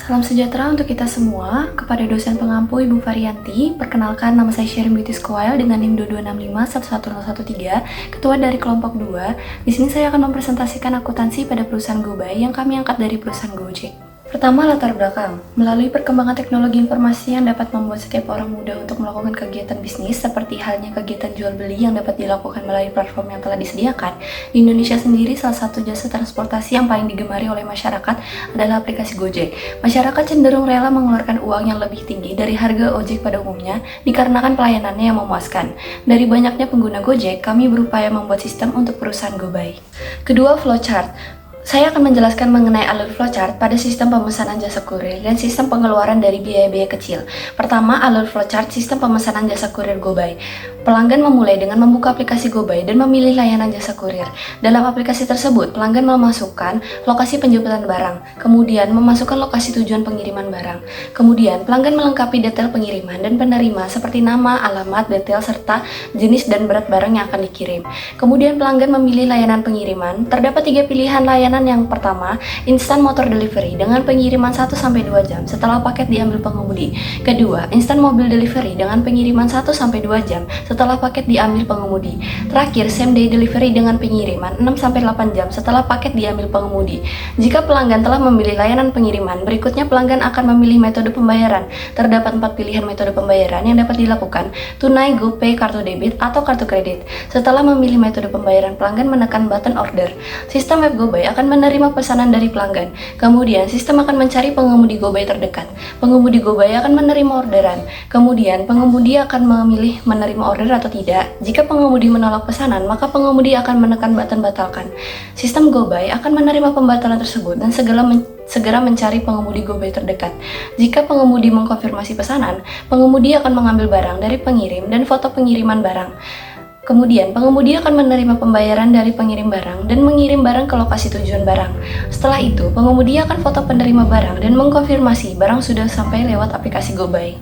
Salam sejahtera untuk kita semua. Kepada dosen pengampu Ibu Varianti, perkenalkan nama saya Sherin Beauty Squire dengan NIM 225511013, ketua dari kelompok 2. Di sini saya akan mempresentasikan akuntansi pada perusahaan GoBuy yang kami angkat dari perusahaan Gojek. Pertama, latar belakang. Melalui perkembangan teknologi informasi yang dapat membuat setiap orang mudah untuk melakukan kegiatan bisnis, seperti halnya kegiatan jual beli yang dapat dilakukan melalui platform yang telah disediakan, di Indonesia sendiri salah satu jasa transportasi yang paling digemari oleh masyarakat adalah aplikasi Gojek. Masyarakat cenderung rela mengeluarkan uang yang lebih tinggi dari harga ojek pada umumnya dikarenakan pelayanannya yang memuaskan. Dari banyaknya pengguna Gojek, kami berupaya membuat sistem untuk perusahaan GoBuy. Kedua, flowchart. Saya akan menjelaskan mengenai alur flowchart pada sistem pemesanan jasa kurir dan sistem pengeluaran dari biaya-biaya kecil. Pertama, alur flowchart sistem pemesanan jasa kurir GoBuy. Pelanggan memulai dengan membuka aplikasi GoBuy dan memilih layanan jasa kurir. Dalam aplikasi tersebut, pelanggan memasukkan lokasi penjemputan barang, kemudian memasukkan lokasi tujuan pengiriman barang. Kemudian, pelanggan melengkapi detail pengiriman dan penerima seperti nama, alamat, detail, serta jenis dan berat barang yang akan dikirim. Kemudian, pelanggan memilih layanan pengiriman. Terdapat 3 pilihan layanan. Yang pertama, instant motor delivery dengan pengiriman 1-2 jam setelah paket diambil pengemudi. Kedua, instant mobil delivery dengan pengiriman 1-2 jam setelah paket diambil pengemudi. Terakhir, same day delivery dengan pengiriman 6-8 jam setelah paket diambil pengemudi. Jika pelanggan telah memilih layanan pengiriman, berikutnya pelanggan akan memilih metode pembayaran. Terdapat 4 pilihan metode pembayaran yang dapat dilakukan: tunai, GoPay, kartu debit, atau kartu kredit. Setelah memilih metode pembayaran, pelanggan menekan button order. Sistem web GoBuy akan menerima pesanan dari pelanggan. Kemudian, sistem akan mencari pengemudi GoBuy terdekat. Pengemudi GoBuy akan menerima orderan. Kemudian, pengemudi akan memilih menerima order atau tidak. Jika pengemudi menolak pesanan, maka pengemudi akan menekan button batalkan. Sistem GoBuy akan menerima pembatalan tersebut dan segera mencari pengemudi GoBuy terdekat. Jika pengemudi mengkonfirmasi pesanan, pengemudi akan mengambil barang dari pengirim dan foto pengiriman barang. Kemudian, pengemudi akan menerima pembayaran dari pengirim barang dan mengirim barang ke lokasi tujuan barang. Setelah itu, pengemudi akan foto penerima barang dan mengkonfirmasi barang sudah sampai lewat aplikasi GoBuy.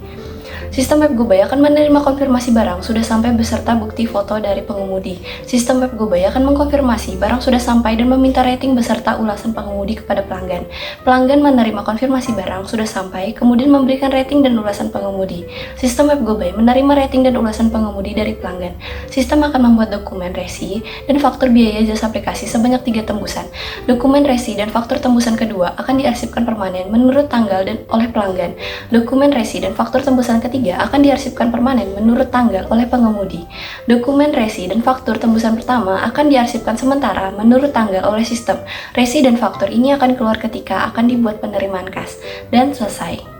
Sistem web GoBuy akan menerima konfirmasi barang sudah sampai beserta bukti foto dari pengemudi. Sistem web GoBuy akan mengkonfirmasi barang sudah sampai dan meminta rating beserta ulasan pengemudi kepada pelanggan. Pelanggan menerima konfirmasi barang sudah sampai, kemudian memberikan rating dan ulasan pengemudi. Sistem web GoBuy menerima rating dan ulasan pengemudi dari pelanggan. Sistem akan membuat dokumen resi dan faktur biaya jasa aplikasi sebanyak 3 tembusan. Dokumen resi dan faktur tembusan kedua akan diarsipkan permanen menurut tanggal dan oleh pelanggan. Dokumen resi dan faktur tembusan ketiga akan diarsipkan permanen menurut tanggal oleh pengemudi. Dokumen resi dan faktur tembusan pertama akan diarsipkan sementara menurut tanggal oleh sistem. Resi dan faktur ini akan keluar ketika akan dibuat penerimaan kas. Dan selesai.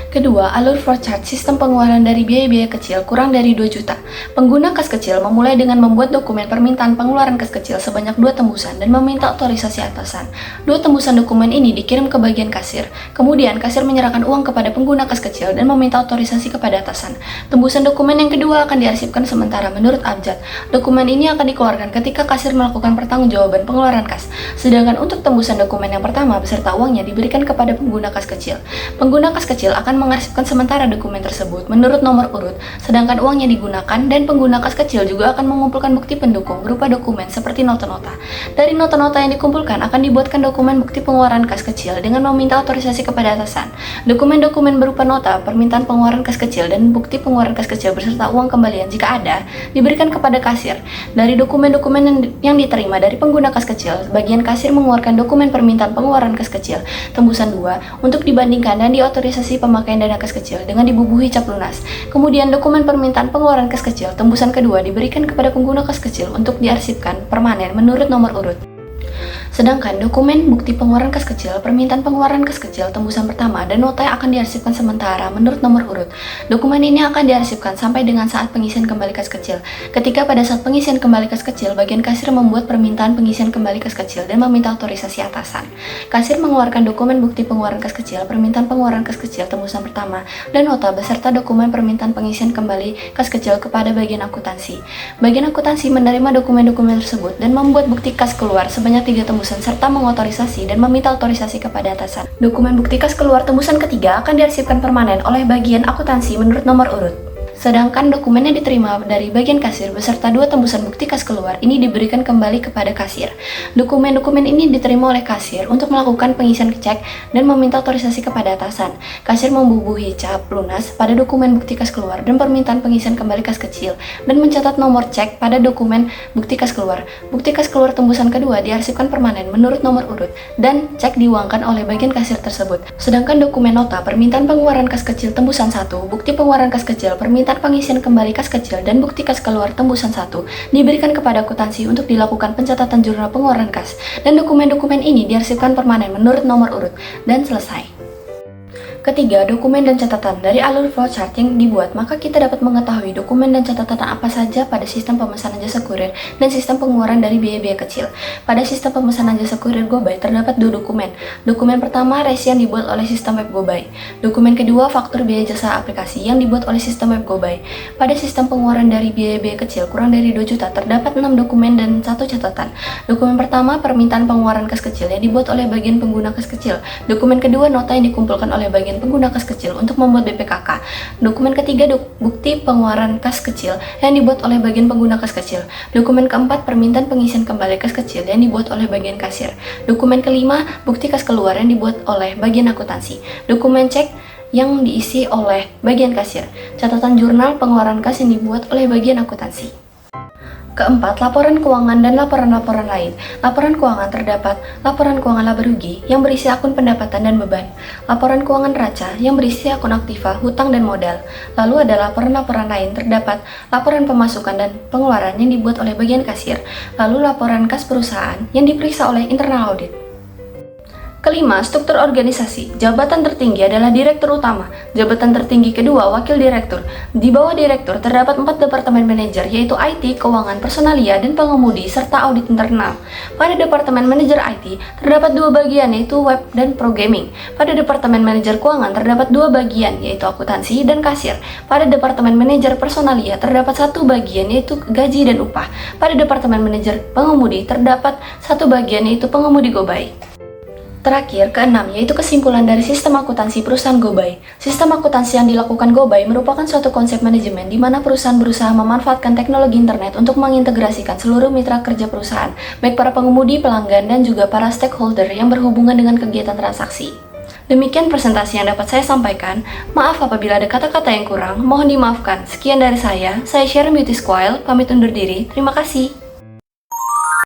Kedua, alur flowchart sistem pengeluaran dari biaya-biaya kecil kurang dari 2 juta. Pengguna kas kecil memulai dengan membuat dokumen permintaan pengeluaran kas kecil sebanyak 2 tembusan dan meminta otorisasi atasan. 2 tembusan dokumen ini dikirim ke bagian kasir. Kemudian, kasir menyerahkan uang kepada pengguna kas kecil dan meminta otorisasi kepada atasan. Tembusan dokumen yang kedua akan diarsipkan sementara menurut abjad. Dokumen ini akan dikeluarkan ketika kasir melakukan pertanggungjawaban pengeluaran kas. Sedangkan untuk tembusan dokumen yang pertama beserta uangnya diberikan kepada pengguna kas kecil. Pengguna kas kecil akan mengarsipkan sementara dokumen tersebut menurut nomor urut, sedangkan uangnya digunakan dan pengguna kas kecil juga akan mengumpulkan bukti pendukung berupa dokumen seperti nota-nota. Dari nota-nota yang dikumpulkan akan dibuatkan dokumen bukti pengeluaran kas kecil dengan meminta otorisasi kepada atasan. Dokumen-dokumen berupa nota, permintaan pengeluaran kas kecil, dan bukti pengeluaran kas kecil beserta uang kembalian jika ada, diberikan kepada kasir. Dari dokumen-dokumen yang diterima dari pengguna kas kecil, bagian kasir mengeluarkan dokumen permintaan pengeluaran kas kecil, tembusan 2, untuk dibandingkan dan diotorisasi pemakaian dana kas kecil dengan dibubuhi cap lunas. Kemudian dokumen permintaan pengeluaran kas kecil tembusan kedua diberikan kepada pengguna kas kecil untuk diarsipkan permanen menurut nomor urut. Sedangkan dokumen bukti pengeluaran kas kecil, permintaan pengeluaran kas kecil, tembusan pertama, dan nota yang akan diarsipkan sementara menurut nomor urut. Dokumen ini akan diarsipkan sampai dengan saat pengisian kembali kas kecil. Ketika pada saat pengisian kembali kas kecil, bagian kasir membuat permintaan pengisian kembali kas kecil dan meminta otorisasi atasan. Kasir mengeluarkan dokumen bukti pengeluaran kas kecil, permintaan pengeluaran kas kecil, tembusan pertama, dan nota beserta dokumen permintaan pengisian kembali kas kecil kepada bagian akuntansi. Bagian akuntansi menerima dokumen-dokumen tersebut dan membuat bukti kas keluar sebanyak 3 tembusan serta mengotorisasi dan meminta otorisasi kepada atasan. Dokumen bukti kas keluar tembusan ketiga akan diarsipkan permanen oleh bagian akuntansi menurut nomor urut. Sedangkan dokumen yang diterima dari bagian kasir beserta 2 tembusan bukti kas keluar ini diberikan kembali kepada kasir. Dokumen-dokumen ini diterima oleh kasir untuk melakukan pengisian cek dan meminta otorisasi kepada atasan. Kasir membubuhi cap lunas pada dokumen bukti kas keluar dan permintaan pengisian kembali kas kecil dan mencatat nomor cek pada dokumen bukti kas keluar. Bukti kas keluar tembusan kedua diarsipkan permanen menurut nomor urut dan cek diuangkan oleh bagian kasir tersebut. Sedangkan dokumen nota permintaan pengeluaran kas kecil tembusan 1, bukti pengeluaran kas kecil, permintaan pengisian kembali kas kecil, dan bukti kas keluar tembusan 1 diberikan kepada akuntansi untuk dilakukan pencatatan jurnal pengeluaran kas, dan dokumen-dokumen ini diarsipkan permanen menurut nomor urut dan selesai. Ketiga, dokumen dan catatan. Dari alur flowchart yang dibuat, maka kita dapat mengetahui dokumen dan catatan apa saja pada sistem pemesanan jasa kurir dan sistem pengeluaran dari biaya-biaya kecil. Pada sistem pemesanan jasa kurir GoBuy terdapat 2 dokumen. Dokumen pertama, resi yang dibuat oleh sistem web GoBuy. Dokumen kedua, faktur biaya jasa aplikasi yang dibuat oleh sistem web GoBuy. Pada sistem pengeluaran dari biaya-biaya kecil kurang dari 2 juta, terdapat 6 dokumen dan 1 catatan. Dokumen pertama, permintaan pengeluaran kas kecil yang dibuat oleh bagian pengguna kas kecil. Dokumen kedua, nota yang dikumpulkan oleh bagian pengguna kas kecil untuk membuat BPKK. Dokumen ketiga, bukti pengeluaran kas kecil yang dibuat oleh bagian pengguna kas kecil. Dokumen keempat, permintaan pengisian kembali kas kecil yang dibuat oleh bagian kasir. Dokumen kelima, bukti kas keluar yang dibuat oleh bagian akuntansi. Dokumen cek yang diisi oleh bagian kasir. Catatan jurnal pengeluaran kas yang dibuat oleh bagian akuntansi. Keempat, laporan keuangan dan laporan-laporan lain. Laporan keuangan terdapat laporan keuangan laba rugi yang berisi akun pendapatan dan beban, laporan keuangan neraca yang berisi akun aktiva, hutang dan modal. Lalu ada laporan-laporan lain terdapat laporan pemasukan dan pengeluaran yang dibuat oleh bagian kasir, lalu laporan kas perusahaan yang diperiksa oleh internal audit. Kelima, struktur organisasi. Jabatan tertinggi adalah direktur utama. Jabatan tertinggi kedua, wakil direktur. Di bawah direktur terdapat 4 departemen manajer, yaitu IT, keuangan, personalia, dan pengemudi, serta audit internal. Pada departemen manajer IT, terdapat 2 bagian, yaitu web dan programming. Pada departemen manajer keuangan, terdapat 2 bagian, yaitu akuntansi dan kasir. Pada departemen manajer personalia, terdapat 1 bagian, yaitu gaji dan upah. Pada departemen manajer pengemudi, terdapat 1 bagian, yaitu pengemudi GoBuy. Terakhir, keenam, yaitu kesimpulan dari sistem akuntansi perusahaan GoBuy. Sistem akuntansi yang dilakukan GoBuy merupakan suatu konsep manajemen di mana perusahaan berusaha memanfaatkan teknologi internet untuk mengintegrasikan seluruh mitra kerja perusahaan, baik para pengemudi, pelanggan, dan juga para stakeholder yang berhubungan dengan kegiatan transaksi. Demikian presentasi yang dapat saya sampaikan. Maaf apabila ada kata-kata yang kurang, mohon dimaafkan. Sekian dari saya Sharon Beauty Squire, pamit undur diri. Terima kasih.